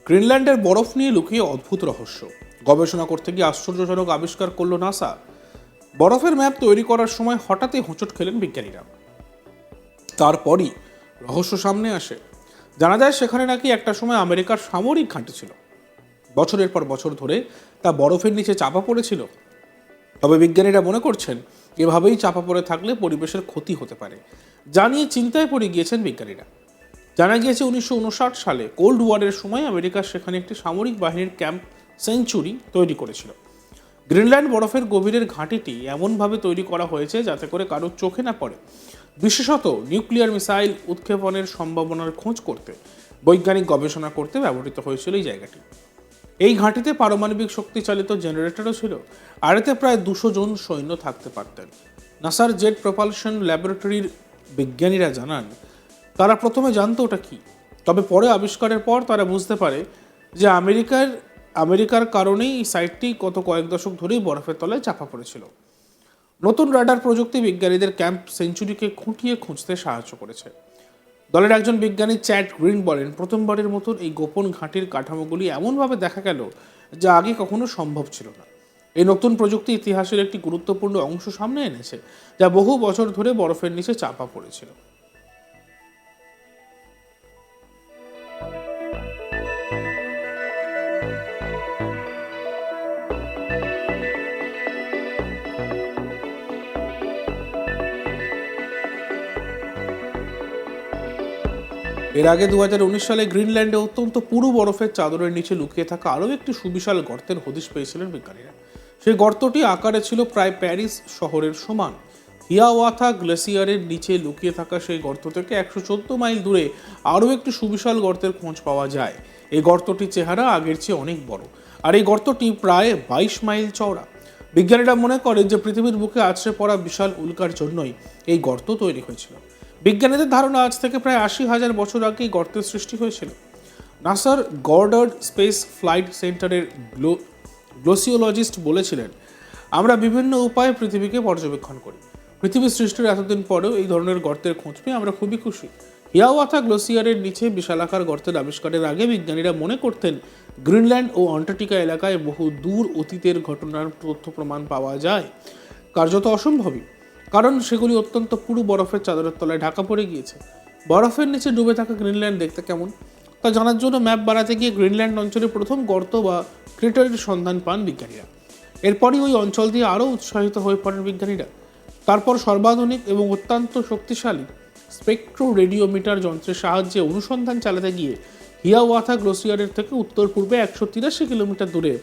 গ্রিনল্যান্ডের বরফ নিয়ে লুকিয়ে অদ্ভুত রহস্য। গবেষণা করতে গিয়ে আশ্চর্যজনক আবিষ্কার করল নাসা। বরফের ম্যাপ তৈরি করার সময় হঠাৎই হোঁচট খেলেন বিজ্ঞানীরা। তারপরই রহস্য সামনে আসে। জানা যায় সেখানে নাকি একটা সময় আমেরিকার সামরিক ঘাঁটি ছিল। বছরের পর বছর ধরে তা বরফের নিচে চাপা পড়েছিল। তবে বিজ্ঞানীরা মনে করছেন এভাবেই চাপা পড়ে থাকলে পরিবেশের ক্ষতি হতে পারে। জানিয়ে চিন্তায় পড়ে গিয়েছেন বিজ্ঞানীরা। জানা গিয়েছে 1959 সালে কোল্ড ওয়ারের সময় আমেরিকা সেখানে একটি সামরিক বাহিনীর ক্যাম্প সেঞ্চুরি তৈরি করেছিল। গ্রিনল্যান্ড বরফের গভীরের ঘাঁটিটি এমনভাবে তৈরি করা হয়েছে যাতে করে কারোর চোখে না পড়ে। বিশেষত নিউক্লিয়ার মিসাইল উৎক্ষেপণের সম্ভাবনার খোঁজ করতে, বৈজ্ঞানিক গবেষণা করতে ব্যবহৃত হয়েছিল এই জায়গাটি। এই ঘাঁটিতে পারমাণবিক শক্তি চালিত জেনারেটরও ছিল, আর এতে প্রায় 200 জন সৈন্য থাকতে পারতেন। নাসার জেট প্রপালশন ল্যাবরেটরির বিজ্ঞানীরা জানান, তারা প্রথমে জানতো ওটা কি, তবে পরে আবিষ্কারের পর তারা বুঝতে পারে যে আমেরিকার কারণেই এই সাইটটি গত কয়েক দশক ধরেই বরফের তলায় চাপা পড়েছিল। নতুন রাডার প্রযুক্তি বিজ্ঞানীদের ক্যাম্প সেঞ্চুরিকে খুঁটিয়ে খুঁজতে সাহায্য করেছে। দলের একজন বিজ্ঞানী চ্যাড গ্রিন বলেন, প্রথমবারের মতন এই গোপন ঘাঁটির কাঠামোগুলি এমনভাবে দেখা গেল যা আগে কখনো সম্ভব ছিল না। এই নতুন প্রযুক্তি ইতিহাসের একটি গুরুত্বপূর্ণ অংশ সামনে এনেছে, যা বহু বছর ধরে বরফের নিচে চাপা পড়েছিল। এর আগে 2019 সালে গ্রিনল্যান্ডে অত্যন্ত পুরু বরফের চাদরের নিচে লুকিয়ে থাকা আরও একটি সুবিশাল গর্তের হদিশ পেয়েছিলেন বিজ্ঞানীরা। সেই গর্তটি আকারে ছিল প্রায় প্যারিস শহরের সমান। হিয়াওয়াথা গ্লেসিয়ারের নিচে লুকিয়ে থাকা সেই গর্ত থেকে 114 মাইল দূরে আরও একটি সুবিশাল গর্তের খোঁজ পাওয়া যায়। এই গর্তটির চেহারা আগের চেয়ে অনেক বড়, আর এই গর্তটি প্রায় 22 মাইল চওড়া। বিজ্ঞানীরা মনে করেন যে পৃথিবীর বুকে আছড়ে পড়া বিশাল উল্কার জন্যই এই গর্ত তৈরি হয়েছিল। বিজ্ঞানীদের ধারণা আজ থেকে প্রায় 80,000 বছর আগে গর্তের সৃষ্টি হয়েছিল। নাসার গর্ডার্ড স্পেস ফ্লাইট সেন্টারের গ্লোসিওলজিস্ট বলেছিলেন, আমরা বিভিন্ন উপায়ে পৃথিবীকে পর্যবেক্ষণ করি। পৃথিবী সৃষ্টির এতদিন পরেও এই ধরনের গর্তের খোঁজ পেয়ে আমরা খুবই খুশি। হিয়াওয়াথা গ্লোসিয়ারের নিচে বিশালাকার গর্তের আবিষ্কারের আগে বিজ্ঞানীরা মনে করতেন গ্রিনল্যান্ড ও অ্যান্টার্কটিকা এলাকায় বহু দূর অতীতের ঘটনার তথ্য প্রমাণ পাওয়া যায় কার্যত অসম্ভবই, কারণ সেগুলি অত্যন্ত পুরু বরফের চাদরের তলায় ঢাকা পড়ে গিয়েছে। বরফের নিচে ডুবে থাকা গ্রিনল্যান্ড দেখতে কেমন তা জানার জন্য ম্যাপ বানাতে গিয়ে গ্রিনল্যান্ড অঞ্চলে প্রথম গর্ত বা ক্রেটারের সন্ধান পান বিজ্ঞানীরা। এরপরই ওই অঞ্চল দিয়ে আরও উৎসাহিত হয়ে পড়েন বিজ্ঞানীরা। তারপর সর্বাধুনিক এবং অত্যন্ত শক্তিশালী স্পেকট্রো রেডিওমিটার যন্ত্রের সাহায্যে অনুসন্ধান চালাতে গিয়ে হিয়াওয়াথা গ্লোসিয়ারের থেকে উত্তর পূর্বে 183 কিলোমিটার দূরে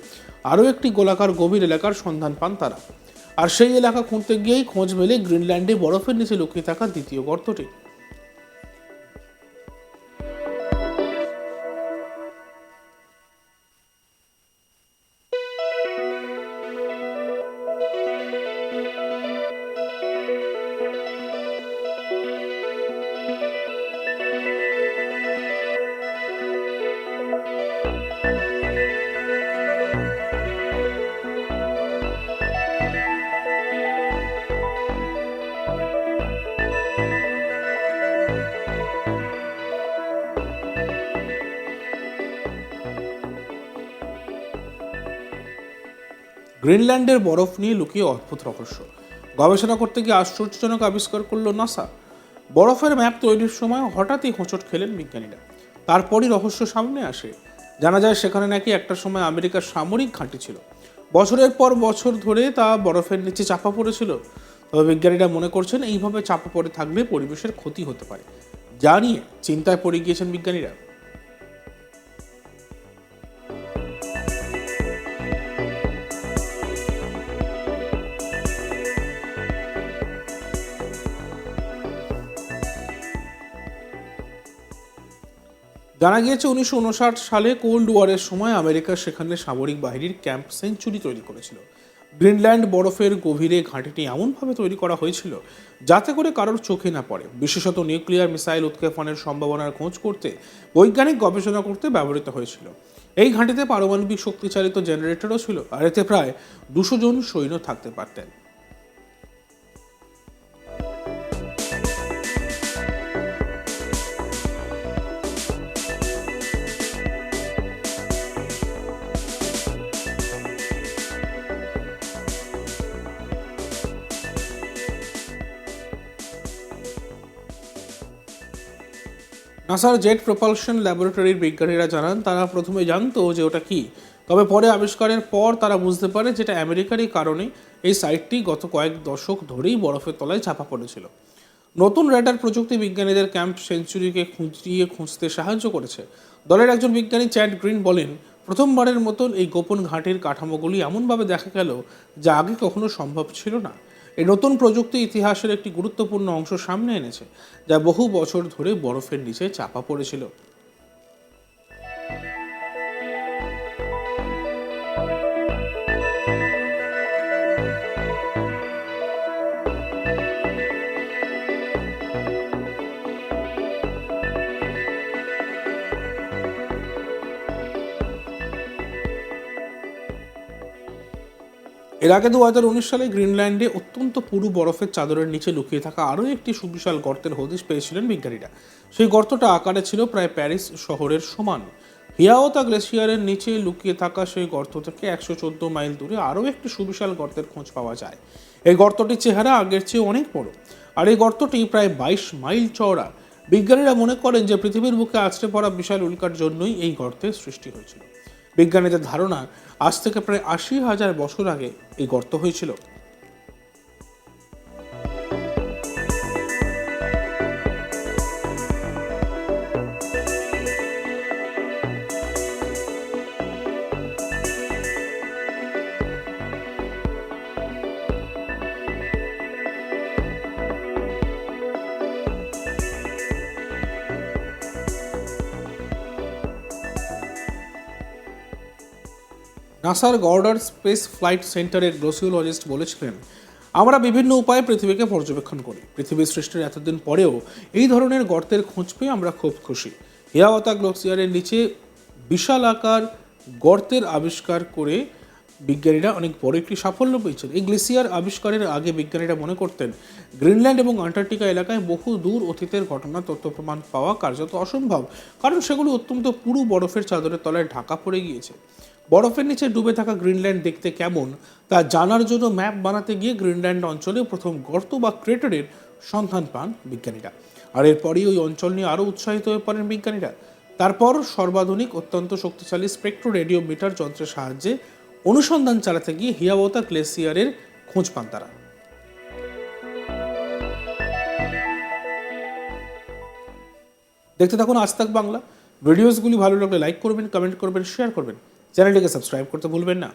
আরও একটি গোলাকার গভীর এলাকার সন্ধান পান তারা। আর সেই এলাকা খুঁজতে গিয়েই খোঁজ মেলে গ্রিনল্যান্ডে বরফের নিচে লুকিয়ে থাকা দ্বিতীয় গর্তটি। গ্রিনল্যান্ডের বরফ নিয়ে লুকিয়ে অদ্ভুত রহস্য। গবেষণা করতে গিয়ে আশ্চর্যজনক আবিষ্কার করল নাসা। বরফের ম্যাপ তৈরির সময় হঠাৎই হোঁচট খেলেন বিজ্ঞানীরা। তারপরই রহস্য সামনে আসে। জানা যায় সেখানে নাকি একটা সময় আমেরিকার সামরিক ঘাঁটি ছিল। বছরের পর বছর ধরে তা বরফের নিচে চাপা পড়েছিল। তবে বিজ্ঞানীরা মনে করছেন এইভাবে চাপা পড়ে থাকলে পরিবেশের ক্ষতি হতে পারে। যা নিয়ে চিন্তায় পড়ে গিয়েছেন বিজ্ঞানীরা। জানা গিয়েছে 1959 সালে কোল্ড ওয়ারের সময় আমেরিকা সেখানে সামরিক বাহিনীর ক্যাম্প সেঞ্চুরি তৈরি করেছিল। গ্রিনল্যান্ড বরফের গভীরে ঘাঁটিটি এমনভাবে তৈরি করা হয়েছিল যাতে করে কারোর চোখে না পড়ে। বিশেষত নিউক্লিয়ার মিসাইল উৎক্ষেপণের সম্ভাবনার খোঁজ করতে, বৈজ্ঞানিক গবেষণা করতে ব্যবহৃত হয়েছিল। এই ঘাঁটিতে পারমাণবিক শক্তিচালিত জেনারেটরও ছিল, আর এতে প্রায় 200 জন সৈন্য থাকতে পারতেন। নাসার জেট প্রপালশন ল্যাবরেটরির বিজ্ঞানীরা জানান তারা প্রথমে জানতো যে ওটা কি, তবে পরে আবিষ্কারের পর তারা বুঝতে পারে যেটা আমেরিকারই কারণে এই সাইটটি গত কয়েক দশক ধরেই বরফের তলায় চাপা পড়েছিল। নতুন রেডার প্রযুক্তি বিজ্ঞানীদের ক্যাম্প সেঞ্চুরিকে খুঁজতে সাহায্য করেছে। দলের একজন বিজ্ঞানী চ্যাড গ্রিন বলেন, প্রথমবারের মতন এই গোপন ঘাঁটির কাঠামোগুলি এমনভাবে দেখা গেল যা আগে কখনো সম্ভব ছিল না। এই নতুন প্রযুক্তি ইতিহাসের একটি গুরুত্বপূর্ণ অংশ সামনে এনেছে, যা বহু বছর ধরে বরফের নিচে চাপা পড়েছিল। এর আগে 2019 সালে গ্রিনল্যান্ডে অত্যন্ত পুরু বরফের চাদরের নিচে লুকিয়ে থাকা আরও একটি সুবিশাল গর্তের হদিশ পেয়েছিলেন বিজ্ঞানীরা। সেই গর্তটা আকারে ছিল প্রায় প্যারিস শহরের সমান। হিয়াওতা গ্লেসিয়ারের নিচে লুকিয়ে থাকা সেই গর্ত থেকে 114 মাইল দূরে আরও একটি সুবিশাল গর্তের খোঁজ পাওয়া যায়। এই গর্তটির চেহারা আগের চেয়ে অনেক বড়, আর এই গর্তটি প্রায় 22 মাইল চওড়া। বিজ্ঞানীরা মনে করেন যে পৃথিবীর বুকে আছড়ে পড়া বিশাল উল্কার জন্যই এই গর্তের সৃষ্টি হয়েছিল। বিজ্ঞানীদের ধারণা, আজ থেকে প্রায় 80,000 বছর আগে এই গর্ত হয়েছিল। নাসার গর্ডার স্পেস ফ্লাইট সেন্টারের গ্লোসিওলজিস্ট বলেছিলেন, আমরা বিভিন্ন উপায়ে পৃথিবীকে পর্যবেক্ষণ করি। পৃথিবীর সৃষ্টির এতদিন পরেও এই ধরনের গর্তের খোঁজ পেয়ে আমরা খুব খুশি। হিয়াওতা গ্লেসিয়ারের নিচে বিশাল আকার গর্তের আবিষ্কার করে বিজ্ঞানীরা অনেক বড় একটি সাফল্য পেয়েছেন। এই গ্লেসিয়ার আবিষ্কারের আগে বিজ্ঞানীরা মনে করতেন গ্রিনল্যান্ড এবং আন্টার্কটিকা এলাকায় বহু দূর অতীতের ঘটনা তথ্য প্রমাণ পাওয়া কার্যত অসম্ভব, কারণ সেগুলো অত্যন্ত পুরু বরফের চাদরের তলায় ঢাকা পড়ে গিয়েছে। বরফের নিচে ডুবে থাকা গ্রিনল্যান্ড দেখতে কেমন তা জানার জন্য ম্যাপ বানাতে গিয়ে গ্রিনল্যান্ড অঞ্চলে প্রথম গর্ত বা ক্রেটারের সন্ধান পান বিজ্ঞানীরা। আর এরপরই ওই অঞ্চল নিয়ে আরও উৎসাহিত হয়ে পড়েন বিজ্ঞানীরা। তারপর সর্বাধুনিক অত্যন্ত শক্তিশালী স্পেকট্রো রেডিওমিটার যন্ত্রের সাহায্যে অনুসন্ধান চালাতে গিয়ে হিয়াওতা গ্লেসিয়ারের খোঁজ পান তারা। দেখতে থাকুন আজ তাক বাংলা। ভিডিওসগুলি ভালো লাগলে লাইক করবেন, কমেন্ট করবেন, শেয়ার করবেন। চ্যানেলটিকে সাবস্ক্রাইব করতে ভুলবেন না।